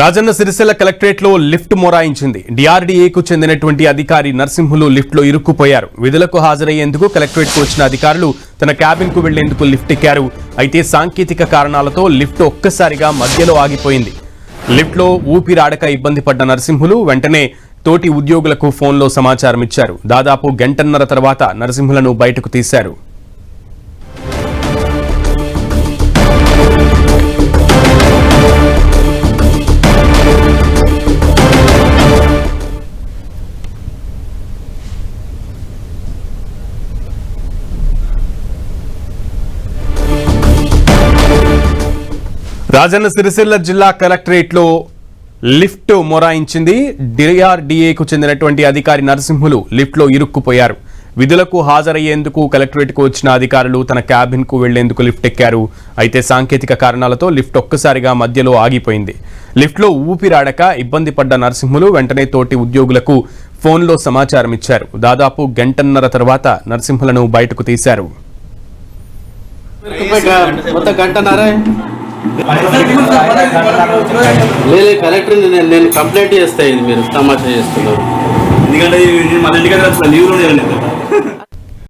Rajanna Sircilla collectorate లో lift మొరాయించింది. డిఆర్డీఏకు చెందినటువంటి అధికారి నర్సింహులు లిఫ్ట్ లో ఇరుక్కుపోయారు. విధులకు హాజరయ్యేందుకు కలెక్టరేట్ కు వచ్చిన అధికారులు తన క్యాబిన్ కు వెళ్లేందుకు లిఫ్ట్ ఎక్కారు. అయితే సాంకేతిక కారణాలతో లిఫ్ట్ ఒక్కసారిగా మధ్యలో ఆగిపోయింది. లిఫ్ట్ లో ఊపిరాడక ఇబ్బంది పడ్డ నర్సింహులు వెంటనే తోటి ఉద్యోగులకు ఫోన్లో సమాచారం ఇచ్చారు. దాదాపు గంటన్నర తర్వాత నర్సింహులను బయటకు తీశారు. రాజన్న సిరిసిల్ల జిల్లా కలెక్టరేట్ లో లిఫ్ట్ మొరాయించింది. డిఆర్డీఏకు చెందినటువంటి అధికారి నరసింహులు లిఫ్ట్ లో ఇరుక్కుపోయారు. విధులకు హాజరయ్యేందుకు కలెక్టరేట్ కు వచ్చిన అధికారులు తన క్యాబిన్ కు వెళ్లేందుకు లిఫ్ట్ ఎక్కారు. అయితే సాంకేతిక కారణాలతో లిఫ్ట్ ఒక్కసారిగా మధ్యలో ఆగిపోయింది. లిఫ్ట్ లో ఊపిరాడక ఇబ్బంది పడ్డ నరసింహులు వెంటనే తోటి ఉద్యోగులకు ఫోన్లో సమాచారం ఇచ్చారు. దాదాపు గంటన్నర తర్వాత నరసింహులను బయటకు తీశారు. లేదు కలెక్టర్ నేను కంప్లైంట్ చేస్తా. ఇది మీరు తమాషా చేస్తున్నారు. ఎందుకంటే లీవ్లో